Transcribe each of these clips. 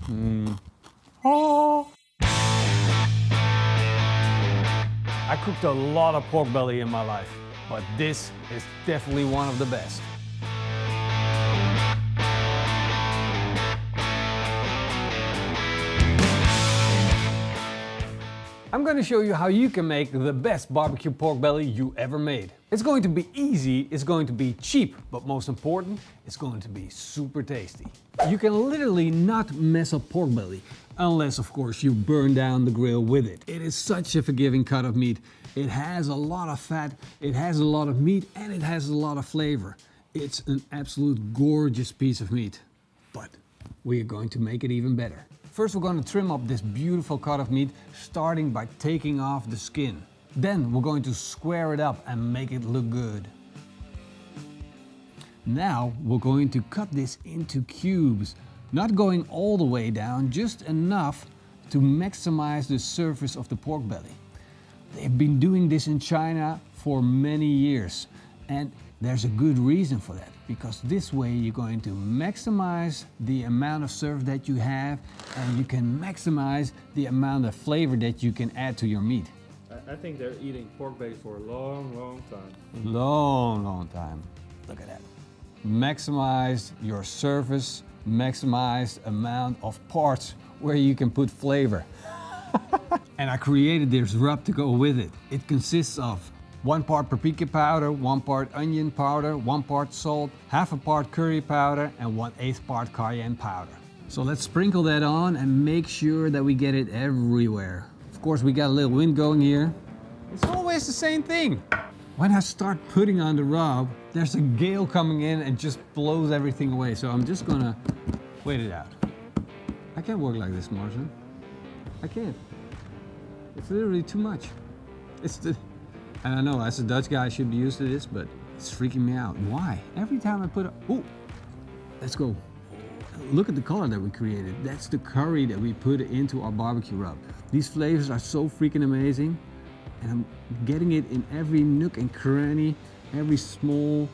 Oh. I cooked a lot of pork belly in my life, but this is definitely one of the best. I'm going to show you how you can make the best barbecue pork belly you ever made. It's going to be easy, it's going to be cheap, but most important, it's going to be super tasty. You can literally not mess up pork belly, unless of course you burn down the grill with it. It is such a forgiving cut of meat. It has a lot of fat, it has a lot of meat, and it has a lot of flavor. It's an absolute gorgeous piece of meat, but we are going to make it even better. First, we're going to trim up this beautiful cut of meat, starting by taking off the skin. Then we're going to square it up and make it look good. Now we're going to cut this into cubes, not going all the way down, just enough to maximize the surface of the pork belly. They've been doing this in China for many years, and there's a good reason for that, because this way you're going to maximize the amount of surface that you have, and you can maximize the amount of flavor that you can add to your meat. I think they're eating pork belly for a long, long time. Long, long time. Look at that. Maximize your surface, maximize amount of parts where you can put flavor. And I created this rub to go with it. It consists of 1 part paprika powder, 1 part onion powder, 1 part salt, half a part curry powder, and 1/8 part cayenne powder. So let's sprinkle that on and make sure that we get it everywhere. Of course, we got a little wind going here. It's always the same thing. When I start putting on the rub, there's a gale coming in and just blows everything away. So I'm just gonna wait it out. I can't work like this, Martin. I can't. It's literally too much. And I know as a Dutch guy I should be used to this, but it's freaking me out. Why? Every time I put a, ooh, let's go. Look at the color that we created. That's the curry that we put into our barbecue rub. These flavors are so freaking amazing. And I'm getting it in every nook and cranny, every small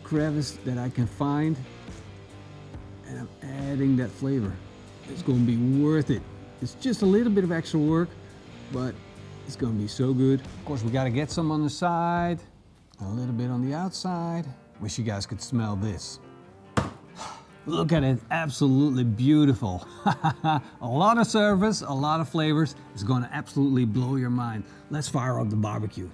crevice that I can find. And I'm adding that flavor. It's going to be worth it. It's just a little bit of extra work, but it's going to be so good. Of course, we got to get some on the side, a little bit on the outside. Wish you guys could smell this. Look at it, absolutely beautiful. A lot of surface, a lot of flavors. It's going to absolutely blow your mind. Let's fire up the barbecue.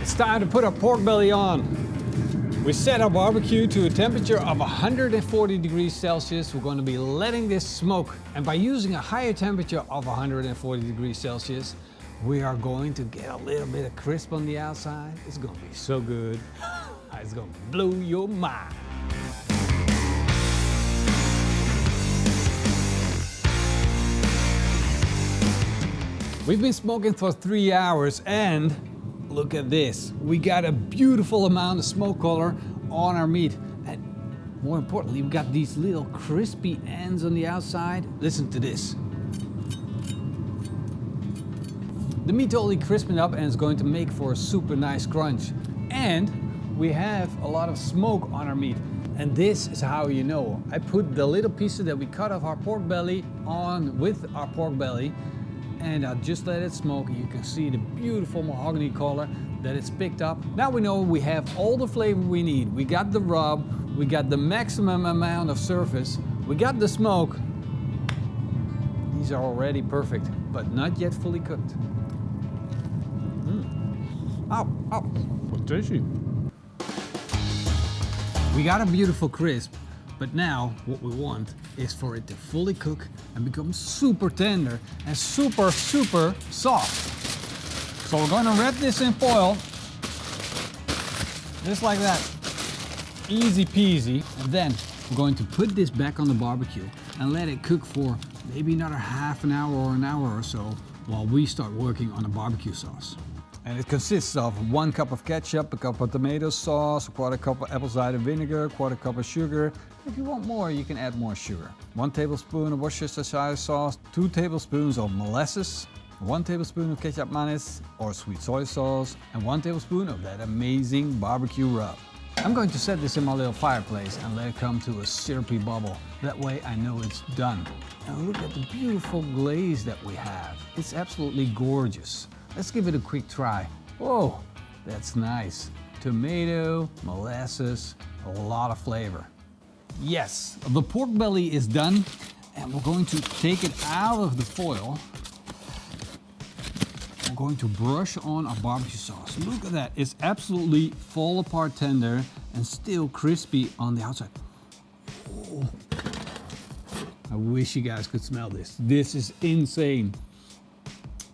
It's time to put our pork belly on. We set our barbecue to a temperature of 140 degrees Celsius. We're going to be letting this smoke. And by using a higher temperature of 140 degrees Celsius, we are going to get a little bit of crisp on the outside. It's going to be so good. It's going to blow your mind. We've been smoking for 3 hours and look at this. We got a beautiful amount of smoke color on our meat. And more importantly, we got these little crispy ends on the outside. Listen to this. The meat totally crispened up and it's going to make for a super nice crunch. And we have a lot of smoke on our meat. And this is how you know. I put the little pieces that we cut off our pork belly on with our pork belly. And I'll just let it smoke. You can see the beautiful mahogany color that it's picked up. Now we know we have all the flavor we need. We got the rub, we got the maximum amount of surface, we got the smoke. These are already perfect, but not yet fully cooked. Ow, ow, what tasty. We got a beautiful crisp, but now what we want is for it to fully cook and become super tender and super, super soft. So we're going to wrap this in foil, just like that. Easy peasy. And then we're going to put this back on the barbecue and let it cook for maybe another half an hour or an hour or so while we start working on the barbecue sauce. And it consists of 1 cup of ketchup, a cup of tomato sauce, a quarter cup of apple cider vinegar, a quarter cup of sugar. If you want more, you can add more sugar. 1 tablespoon of Worcestershire sauce, 2 tablespoons of molasses, 1 tablespoon of ketchup mayonnaise or sweet soy sauce, and 1 tablespoon of that amazing barbecue rub. I'm going to set this in my little fireplace and let it come to a syrupy bubble. That way I know it's done. And look at the beautiful glaze that we have. It's absolutely gorgeous. Let's give it a quick try. Whoa, that's nice. Tomato, molasses, a lot of flavor. Yes, the pork belly is done, and we're going to take it out of the foil. We're going to brush on our barbecue sauce. Look at that, it's absolutely fall apart tender and still crispy on the outside. Oh. I wish you guys could smell this. This is insane.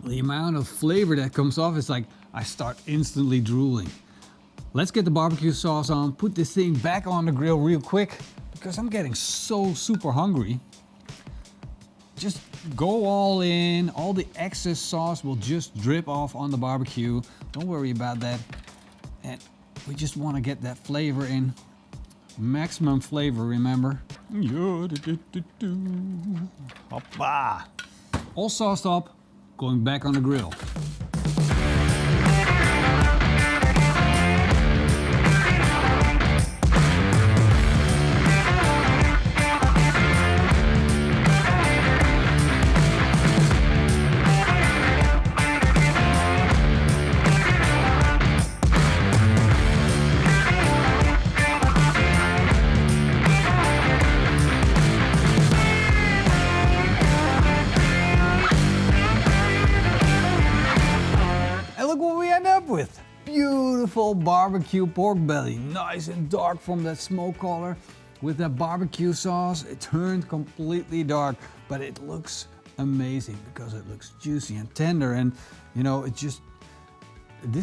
The amount of flavor that comes off is like, I start instantly drooling. Let's get the barbecue sauce on, put this thing back on the grill real quick because I'm getting so super hungry. Just go all in, all the excess sauce will just drip off on the barbecue. Don't worry about that. And we just want to get that flavor in. Maximum flavor, remember? Hoppa! All sauced up. Going back on the grill. With beautiful barbecue pork belly, nice and dark from that smoke color. With that barbecue sauce, it turned completely dark, but it looks amazing because it looks juicy and tender, and you know, this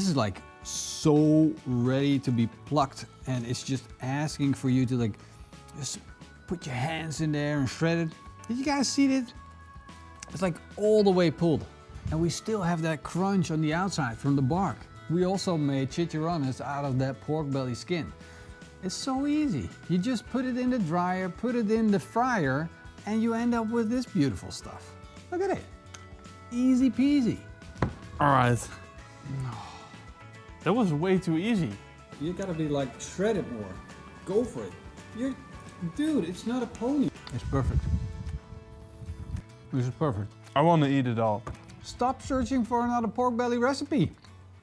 is like so ready to be plucked, and it's just asking for you to like just put your hands in there and shred it. Did you guys see it? It's like all the way pulled, and we still have that crunch on the outside from the bark. We also made chicharrones out of that pork belly skin. It's so easy. You just put it in the dryer, put it in the fryer, and you end up with this beautiful stuff. Look at it. Easy peasy. All right. No. That was way too easy. You gotta be like shredded more. Go for it. Dude, it's not a pony. It's perfect. This is perfect. I want to eat it all. Stop searching for another pork belly recipe.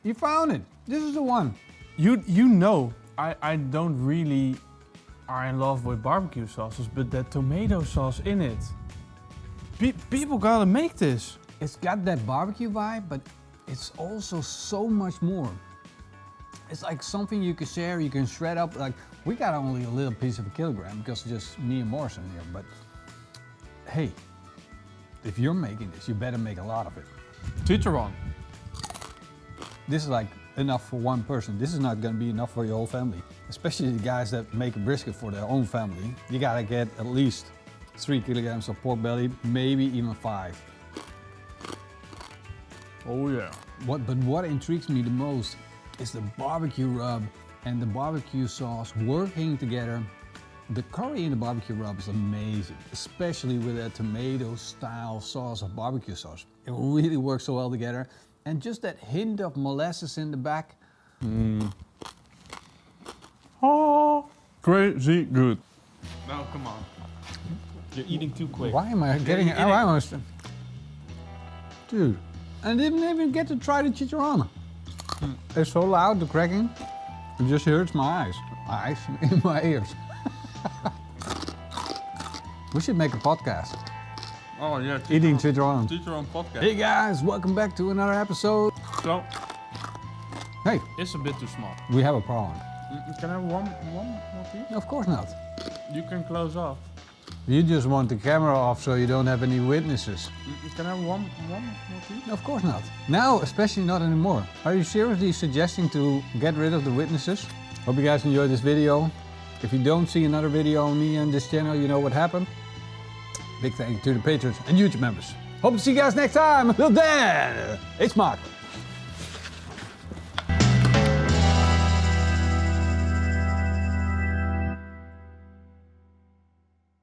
You found it. This is the one. You know, I don't really are in love with barbecue sauces, but that tomato sauce in it. People gotta make this. It's got that barbecue vibe, but it's also so much more. It's like something you can share, you can shred up. Like, we got only a little piece of a kilogram because it's just me and Morrison here, but hey, if you're making this, you better make a lot of it. Chicharron. This is like enough for one person. This is not gonna be enough for your whole family. Especially the guys that make a brisket for their own family. You gotta get at least 3 kilograms of pork belly, maybe even 5. Oh yeah. But what intrigues me the most is the barbecue rub and the barbecue sauce working together. The curry in the barbecue rub is amazing, especially with that tomato style sauce of barbecue sauce. It really works so well together. And just that hint of molasses in the back. Oh, crazy good. No, come on. You're eating too quick. Why am I getting it? Dude, I didn't even get to try the chicharrón. It's so loud, the cracking. It just hurts my eyes in my ears. We should make a podcast. Oh yeah, eating chicharrón. Chicharrón podcast. Hey guys, welcome back to another episode. So, hey, it's a bit too small. We have a problem. Can I have one more piece? Of course not. You can close off. You just want the camera off so you don't have any witnesses. Can I have one more piece? Of course not. Now, especially not anymore. Are you seriously suggesting to get rid of the witnesses? Hope you guys enjoyed this video. If you don't see another video on me on this channel, you know what happened. Big thank you to the patrons and YouTube members. Hope to see you guys next time. Until then, it's Mark.